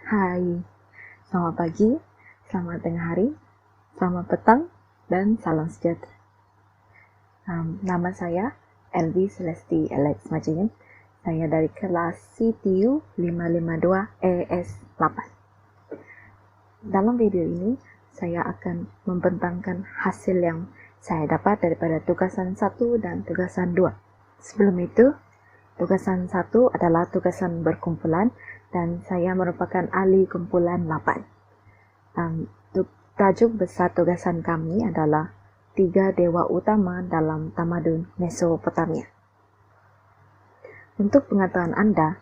Hai, selamat pagi, selamat tengah hari, selamat petang, dan salam sejahtera. Nama saya Elvi Celesti Alex Majin. Saya dari kelas CTU 552 ES8. Dalam video ini, saya akan membentangkan hasil yang saya dapat daripada tugasan 1 dan tugasan 2. Sebelum itu, tugasan 1 adalah tugasan berkumpulan dan saya merupakan ahli kumpulan 8. Tajuk besar tugasan kami adalah 3 dewa utama dalam tamadun Mesopotamia. Untuk pengetahuan Anda,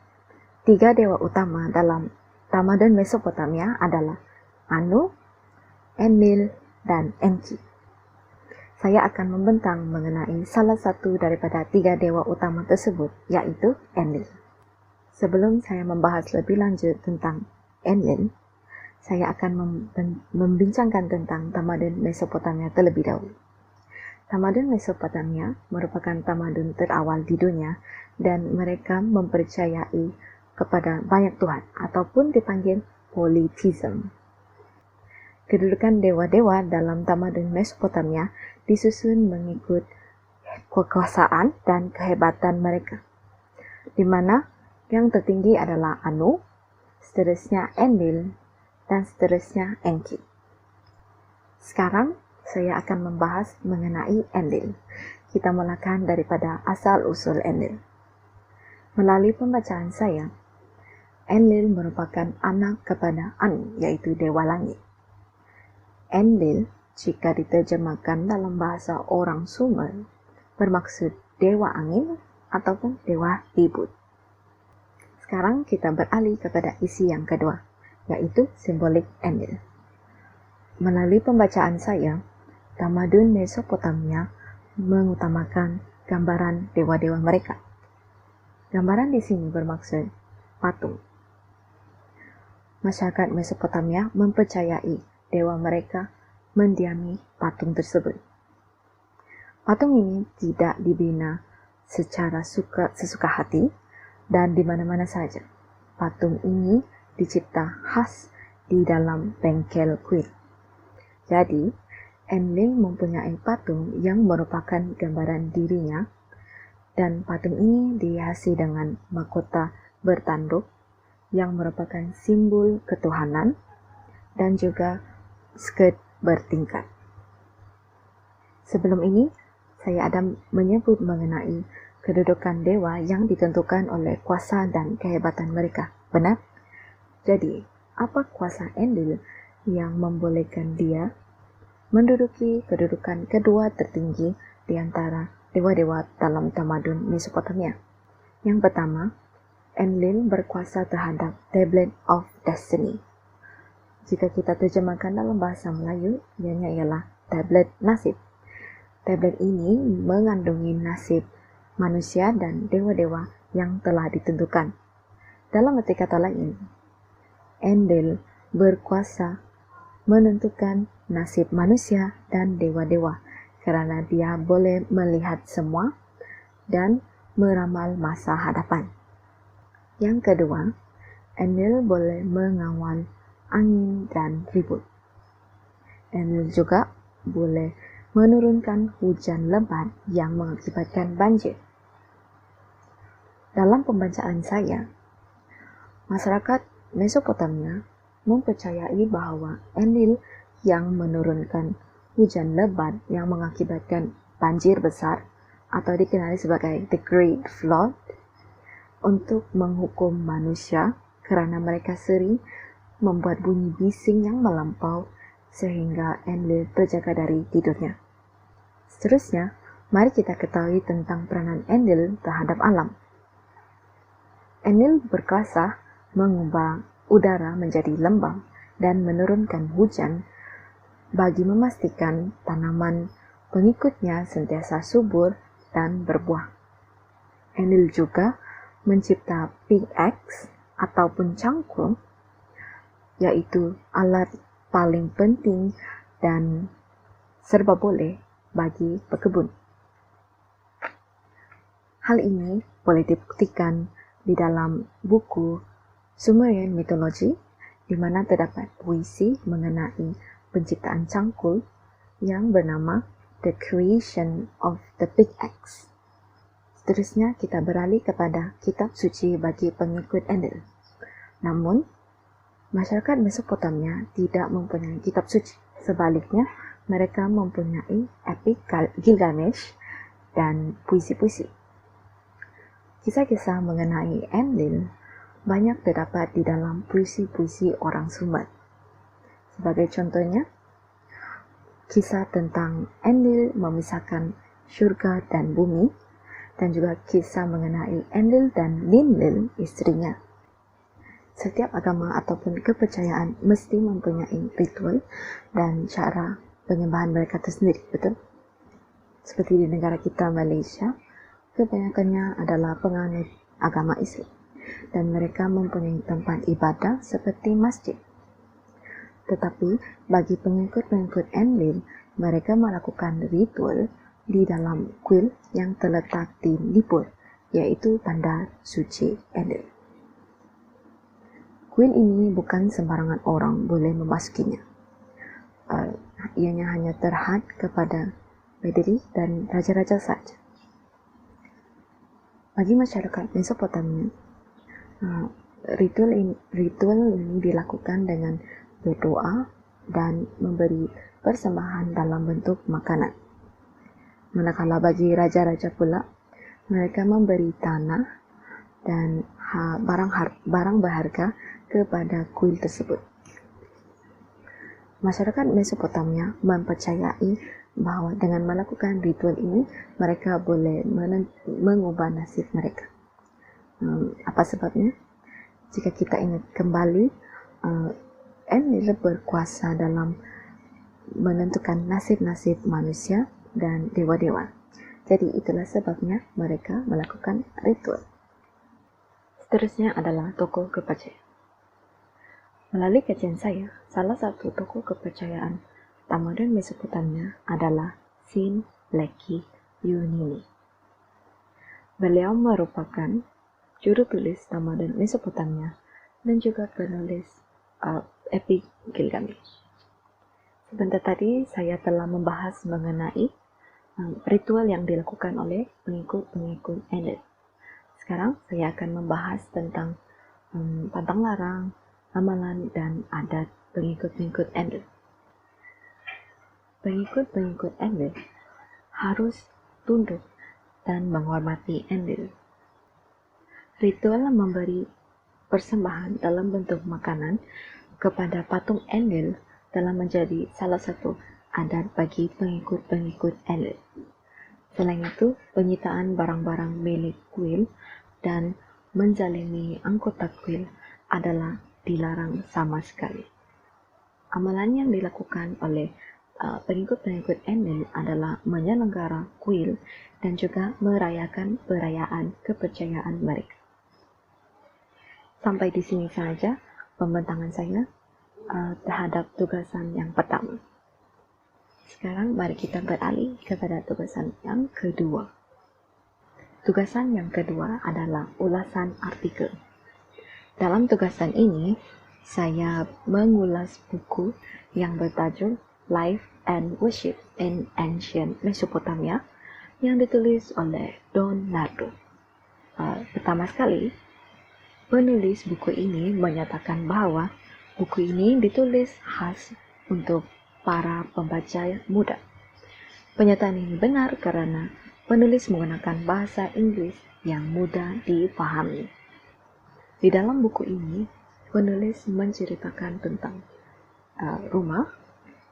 3 dewa utama dalam tamadun Mesopotamia adalah Anu, Enlil, dan Enki. Saya akan membentang mengenai salah satu daripada 3 dewa utama tersebut, yaitu Enlil. Sebelum saya membahas lebih lanjut tentang Enlil, saya akan membincangkan tentang tamadun Mesopotamia terlebih dahulu. Tamadun Mesopotamia merupakan tamadun terawal di dunia dan mereka mempercayai kepada banyak Tuhan ataupun dipanggil polytheism. Kedudukan dewa-dewa dalam tamadun Mesopotamia disusun mengikut kekuasaan dan kehebatan mereka, di mana yang tertinggi adalah Anu, seterusnya Enlil, dan seterusnya Enki. Sekarang saya akan membahas mengenai Enlil. Kita mulakan daripada asal-usul Enlil. Melalui pembacaan saya, Enlil merupakan anak kepada Anu, yaitu Dewa Langit. Enlil, jika diterjemahkan dalam bahasa orang Sumer, bermaksud Dewa Angin ataupun Dewa Ribut. Sekarang kita beralih kepada isi yang kedua, yaitu simbolik Enlil. Melalui pembacaan saya, tamadun Mesopotamia mengutamakan gambaran dewa-dewa mereka. Gambaran di sini bermaksud patung. Masyarakat Mesopotamia mempercayai dewa mereka mendiami patung tersebut. Patung ini tidak dibina secara sesuka hati dan di mana-mana saja. Patung ini dicipta khas di dalam bengkel kuil. Jadi, Enlil mempunyai patung yang merupakan gambaran dirinya, dan patung ini dihiasi dengan mahkota bertanduk yang merupakan simbol ketuhanan dan juga skirt bertingkat. Sebelum ini, saya ada menyebut mengenai kedudukan dewa yang ditentukan oleh kuasa dan kehebatan mereka. Benar? Jadi, apa kuasa Enlil yang membolehkan dia menduduki kedudukan kedua tertinggi di antara dewa-dewa dalam tamadun Mesopotamia? Yang pertama, Enlil berkuasa terhadap Tablet of Destiny. Jika kita terjemahkan dalam bahasa Melayu, ianya ialah tablet nasib. Tablet ini mengandungi nasib manusia dan dewa-dewa yang telah ditentukan. Dalam arti kata lain, Enlil berkuasa menentukan nasib manusia dan dewa-dewa karena dia boleh melihat semua dan meramal masa hadapan. Yang kedua, Enlil boleh mengawal angin dan ribut. Enlil juga boleh menurunkan hujan lebat yang mengakibatkan banjir. Dalam pembacaan saya, masyarakat Mesopotamia mempercayai bahwa Enlil yang menurunkan hujan lebat yang mengakibatkan banjir besar atau dikenali sebagai The Great Flood untuk menghukum manusia kerana mereka sering membuat bunyi bising yang melampau sehingga Enlil terjaga dari tidurnya. Seterusnya, mari kita ketahui tentang peranan Enlil terhadap alam. Enlil berkuasa mengubah udara menjadi lembab dan menurunkan hujan bagi memastikan tanaman pengikutnya sentiasa subur dan berbuah. Enlil juga mencipta pickaxe ataupun cangkul, yaitu alat paling penting dan serba boleh bagi pekebun. Hal ini boleh dibuktikan di dalam buku Sumerian Mythology di mana terdapat puisi mengenai penciptaan cangkul yang bernama The Creation of the Pickaxe. Seterusnya kita beralih kepada kitab suci bagi pengikut Enlil. Namun, masyarakat Mesopotamia tidak mempunyai kitab suci. Sebaliknya, mereka mempunyai epik Gilgamesh dan puisi-puisi. Kisah-kisah mengenai Enlil banyak terdapat di dalam puisi-puisi orang Sumer. Sebagai contohnya, kisah tentang Enlil memisahkan syurga dan bumi, dan juga kisah mengenai Enlil dan Ninlil, istrinya. Setiap agama ataupun kepercayaan mesti mempunyai ritual dan cara penyembahan mereka tersendiri, betul? Seperti di negara kita, Malaysia, kebanyakannya adalah penganut agama Islam dan mereka mempunyai tempat ibadah seperti masjid. Tetapi bagi pengikut-pengikut Enlil, mereka melakukan ritual di dalam kuil yang terletak di Nippur, yaitu bandar suci Enlil. Kuil ini bukan sembarangan orang boleh memasukinya. Ianya hanya terhad kepada bidadari dan raja-raja saja. Bagi masyarakat Mesopotamia, ritual ini dilakukan dengan berdoa dan memberi persembahan dalam bentuk makanan. Manakala bagi raja-raja pula, mereka memberi tanah dan barang berharga kepada kuil tersebut. Masyarakat Mesopotamia mempercayai bahawa dengan melakukan ritual ini, mereka boleh mengubah nasib mereka. Apa sebabnya? Jika kita ingat kembali, Enlil berkuasa dalam menentukan nasib-nasib manusia dan dewa-dewa. Jadi itulah sebabnya mereka melakukan ritual. Seterusnya adalah tokoh kepercayaan. Melalui kajian saya, salah satu tokoh kepercayaan tamadun Mesopotamia adalah Sin Leki Yunini. Beliau merupakan juru tulis tamadun Mesopotamia dan juga penulis epik Gilgamesh. Sebentar tadi saya telah membahas mengenai ritual yang dilakukan oleh pengikut-pengikut Enlil. Sekarang saya akan membahas tentang pantang larang, amalan dan adat pengikut-pengikut Enlil. Pengikut-pengikut Enlil harus tunduk dan menghormati Enlil. Ritual memberi persembahan dalam bentuk makanan kepada patung Enlil telah menjadi salah satu adat bagi pengikut-pengikut Enlil. Selain itu, penyitaan barang-barang milik kuil dan menzalimi anggota kuil adalah dilarang sama sekali. Amalan yang dilakukan oleh pengikut-pengikut Enlil adalah menyelenggara kuil dan juga merayakan perayaan kepercayaan mereka. Sampai di sini saja pembentangan saya terhadap tugasan yang pertama. Sekarang mari kita beralih kepada tugasan yang kedua. Tugasan yang kedua adalah ulasan artikel. Dalam tugasan ini, saya mengulas buku yang bertajuk Life and Worship in Ancient Mesopotamia yang ditulis oleh Don Nardo. Pertama sekali, penulis buku ini menyatakan bahawa buku ini ditulis khas untuk para pembaca muda. Pernyataan ini benar kerana penulis menggunakan bahasa Inggeris yang mudah dipahami. Di dalam buku ini, penulis menceritakan tentang rumah,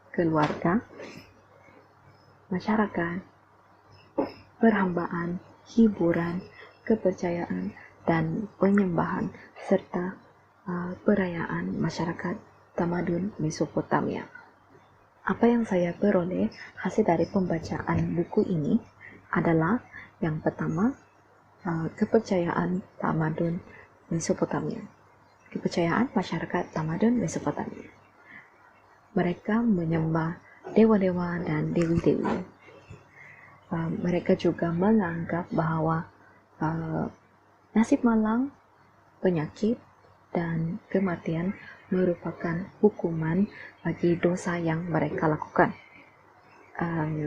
keluarga, masyarakat, perhambaan, hiburan, kepercayaan, dan penyembahan serta perayaan masyarakat tamadun Mesopotamia. Apa yang saya peroleh hasil dari pembacaan buku ini adalah yang pertama, kepercayaan tamadun Mesopotamia. Kepercayaan masyarakat tamadun Mesopotamia. Mereka menyembah dewa-dewa dan dewi-dewi. Mereka juga menganggap bahawa nasib malang, penyakit, dan kematian merupakan hukuman bagi dosa yang mereka lakukan.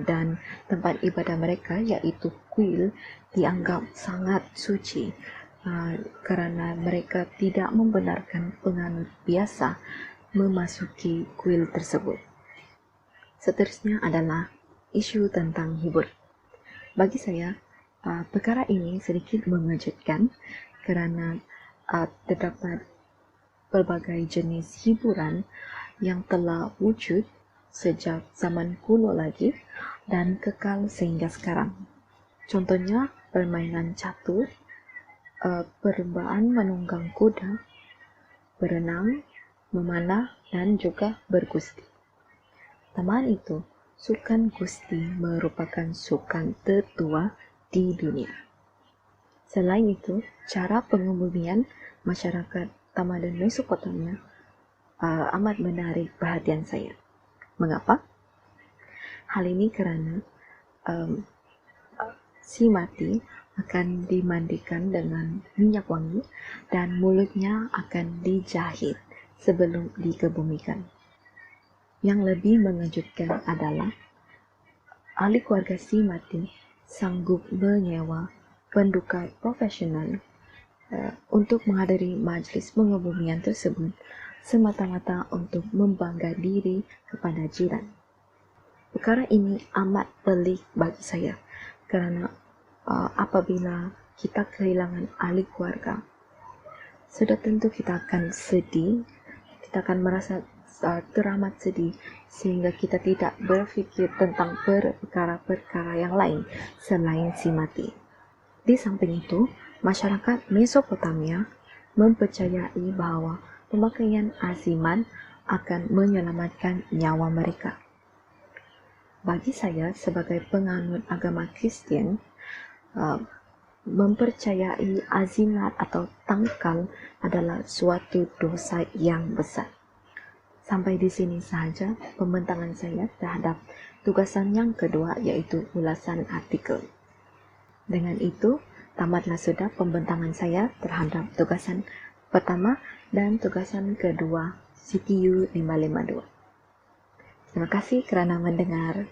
Dan tempat ibadah mereka yaitu kuil dianggap sangat suci kerana mereka tidak membenarkan penganut biasa memasuki kuil tersebut. Seterusnya adalah isu tentang hiburan. Bagi saya, perkara ini sedikit mengejutkan kerana terdapat pelbagai jenis hiburan yang telah wujud sejak zaman kuno lagi dan kekal sehingga sekarang. Contohnya permainan catur, perlombaan menunggang kuda, berenang, memanah dan juga bergusti. Tambahan itu, sukan gusti merupakan sukan tertua di dunia. Selain itu, cara pengebumian masyarakat tamadun Mesopotamia amat menarik perhatian saya. Mengapa? Hal ini kerana si mati akan dimandikan dengan minyak wangi dan mulutnya akan dijahit sebelum dikebumikan. Yang lebih mengejutkan adalah ahli keluarga si mati sanggup menyewa penduka profesional untuk menghadiri majlis pengebumian tersebut semata-mata untuk membangga diri kepada jiran. Perkara ini amat pelik bagi saya kerana apabila kita kehilangan ahli keluarga, sudah tentu kita akan sedih, kita akan merasa teramat sedih sehingga kita tidak berfikir tentang perkara-perkara yang lain selain si mati. Di samping itu, masyarakat Mesopotamia mempercayai bahawa pemakaian aziman akan menyelamatkan nyawa mereka. Bagi saya sebagai penganut agama Kristian, mempercayai azimat atau tangkal adalah suatu dosa yang besar. Sampai di sini sahaja pembentangan saya terhadap tugasan yang kedua, iaitu ulasan artikel. Dengan itu, tamatlah sudah pembentangan saya terhadap tugasan pertama dan tugasan kedua CPU 552. Terima kasih kerana mendengar.